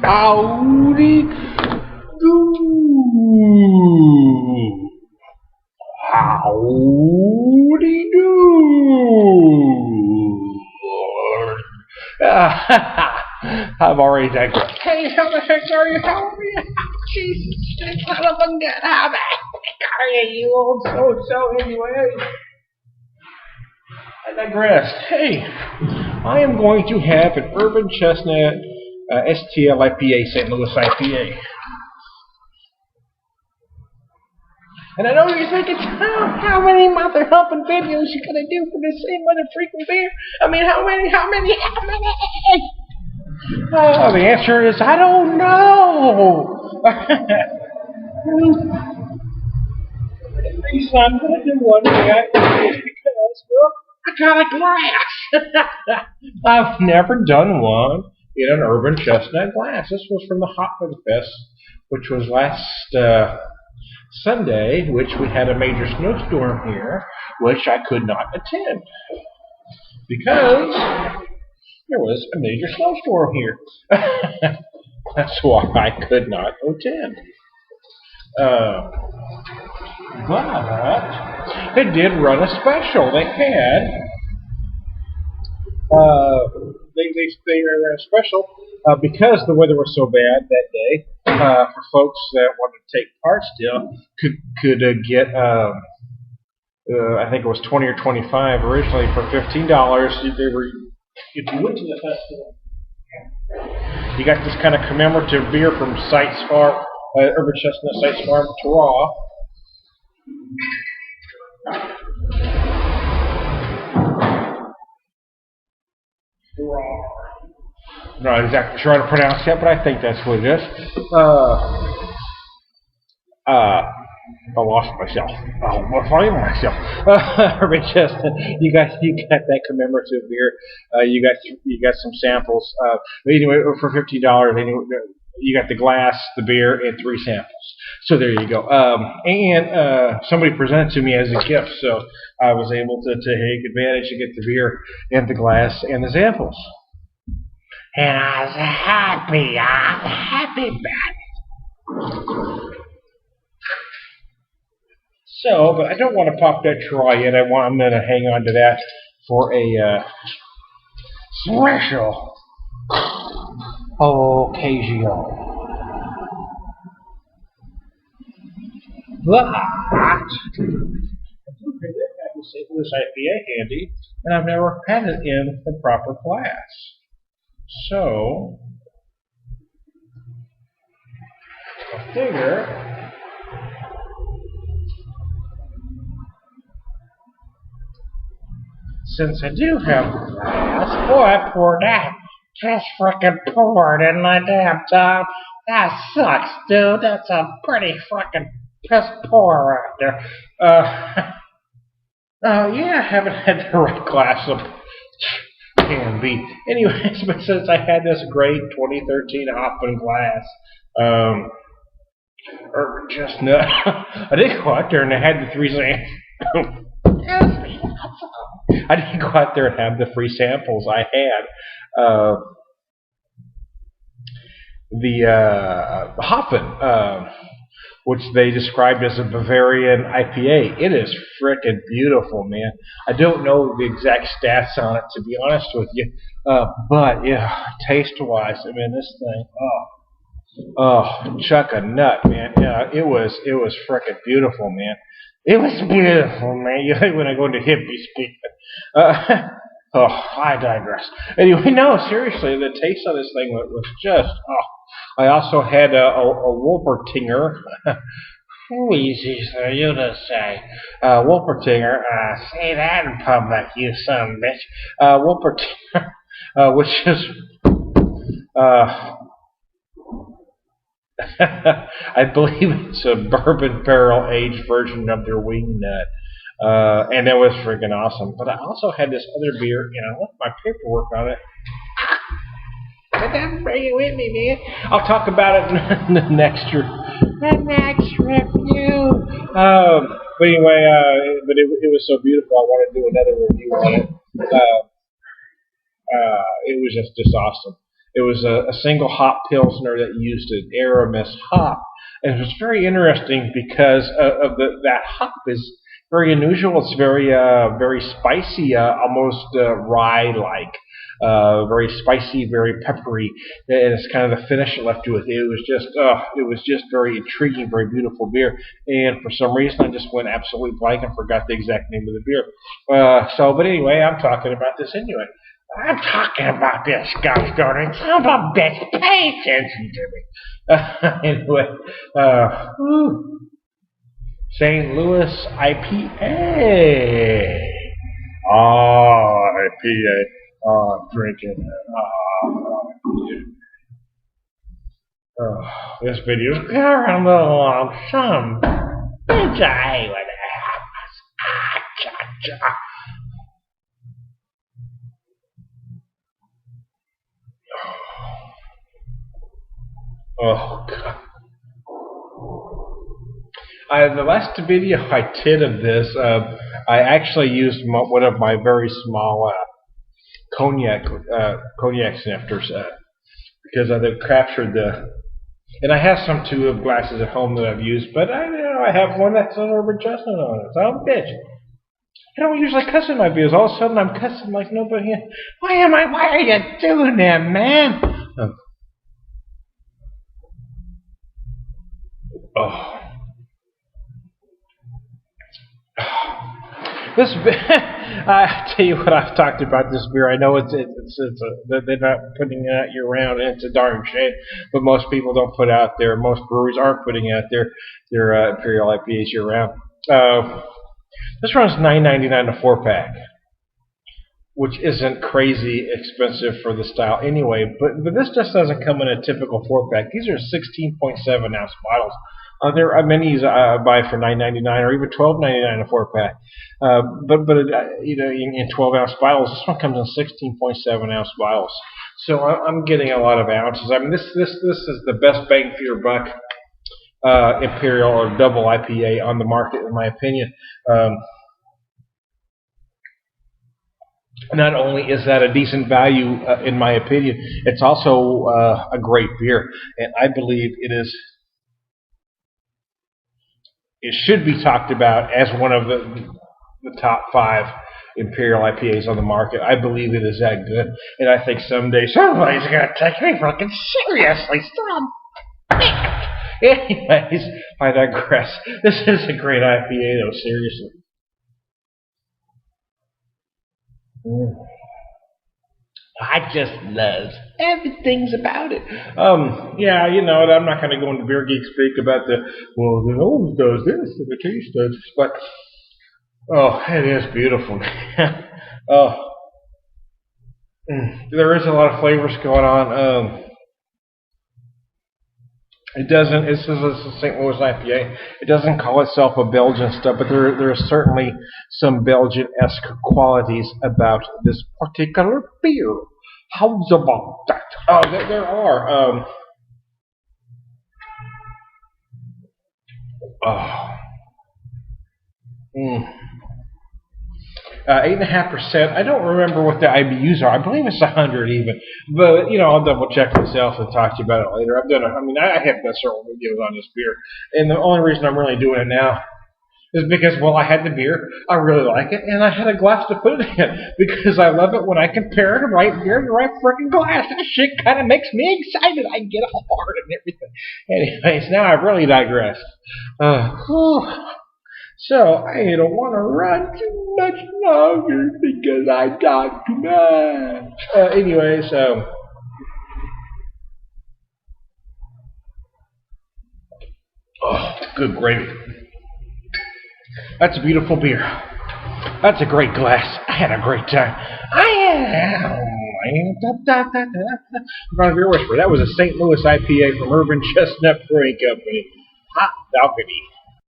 Howdy do. Howdy do. I've already digressed. Hey, how the heck are you? How are you? Jesus, son of a gun. How the heck are you, you old so-so anyway? I digressed. Hey, I am going to have an Urban Chestnut STLIPA, St. Louis IPA. And I know you're thinking, how many mother humping videos you gonna do for the same mother freaking beer? I mean, how many? The answer is, I don't know. The reason I'm gonna do one day is because, well, I got a glass. I've never done one in an Urban Chestnut glass. This was from the Hopman Fest, which was last Sunday, which we had a major snowstorm here, which I could not attend because there was a major snowstorm here. That's why I could not attend. But they did run a special. They had they ran a special because the weather was so bad that day. For folks that wanted to take part still, could get I think it was 20 or 25 originally for $15. They were, if you went to the festival, you got this kind of commemorative beer from Sykes Farm, Urban Chestnut Sykes Farm Terroir. Not exactly sure how to pronounce that, but I think that's what it is. I lost myself. I'll find myself. Urban Chestnut, you got that commemorative beer. You got some samples. Anyway, for $15, anyway, you got the glass, the beer, and 3 samples. So there you go. And somebody presented to me as a gift, so I was able to take advantage and get the beer and the glass and the samples. And I was happy. I'm happy about it. So, but I don't want to pop that try yet. I'm going to hang on to that for a special occasion. But I do have the St. Louis IPA handy, and I've never had it in the proper glass. So, I figure since I do have the glass, boy, I poured that. Just frickin' poured in my damn tub. That sucks, dude. That's a pretty frickin' piss pour right there. Yeah, I haven't had the right glass of can be. Anyways, but since I had this great 2013 Hoffman glass, Urban Chestnut, I did go out there and I had the 3 samples. I didn't go out there and have the free samples. I had the Hoffman, which they described as a Bavarian IPA. It is frickin' beautiful, man. I don't know the exact stats on it, to be honest with you, but yeah, taste-wise, I mean, this thing, chuck a nut, man. Yeah, it was frickin' beautiful, man. It was beautiful, man. You think when I go into hippie speak. I digress. Anyway, no, seriously, the taste of this thing was just, I also had a Wolpertinger. Easy for you to say. Wolpertinger. Say that in public, you son of a bitch. Wolpertinger, which is, I believe it's a bourbon barrel aged version of their wing nut. And that was freaking awesome. But I also had this other beer, and I left my paperwork on it. I didn't bring it with me, man. I'll talk about it in the next review. But anyway, it was so beautiful. I want to do another review on it. It was just awesome. It was a single hop pilsner that used an Aramis hop, and it was very interesting because that hop is very unusual. It's very spicy, almost rye-like. Very spicy, very peppery, and it's kind of the finish it left you with. It was just very intriguing, very beautiful beer. And for some reason, I just went absolutely blank and forgot the exact name of the beer. But anyway, I'm talking about this anyway. I'm talking about this, gosh darn it! Son of a bitch, pay attention to me. Anyway, St. Louis IPA. Oh, IPA. Oh, I'm drinking. This video's going a little long. Some bitch I hate when it happens. Cha-cha. Oh, God. The last video I did of this, I actually used one of my very small cognac snifters because they've captured and I have some two glasses at home that I've used, but I have one that says Urban Chestnut on it. So I'm a bitch. I don't usually cuss in my videos. All of a sudden I'm cussing like nobody. Why are you doing that, man? This I tell you what, I've talked about this beer. I know they're not putting it out year round, and it's a darn shame. But most people don't put out there. Most breweries aren't putting out their Imperial IPAs year round. This runs $9.99 a 4-pack, which isn't crazy expensive for the style anyway. But this just doesn't come in a typical 4-pack. These are 16.7 ounce bottles. There are many I buy for $9.99 or even $12.99 a 4-pack. In 12 ounce bottles, this one comes in 16.7 ounce bottles. So I'm getting a lot of ounces. I mean, this is the best bang for your buck Imperial or double IPA on the market, in my opinion. Not only is that a decent value, in my opinion, it's also a great beer, and I believe it should be talked about as one of the top 5 Imperial IPAs on the market. I believe it is that good, and I think someday somebody's going to take me fucking seriously. Anyways, I digress. This is a great IPA, though, seriously. I just love everything's about it. Yeah, I'm not going to go into beer geek speak about the nose does this and the taste does this, but it is beautiful. There is a lot of flavors going on. This is a St. Louis IPA. It doesn't call itself a Belgian stuff, but there are certainly some Belgian-esque qualities about this particular beer. How's about that? There are. 8.5%. I don't remember what the IBUs are. I believe it's 100 even. But, I'll double check myself and talk to you about it later. I have done several videos on this beer. And the only reason I'm really doing it now is because, I had the beer, I really like it, and I had a glass to put it in. Because I love it when I compare the right beer to the right freaking glass. That shit kind of makes me excited. I get all hard and everything. Anyways, now I've really digressed. So I don't want to run too much longer because I talk too much. Good gravy. That's a beautiful beer. That's a great glass. I had a great time. Beer Whisperer. That was a St. Louis IPA from Urban Chestnut Brewing Company. Hot balcony.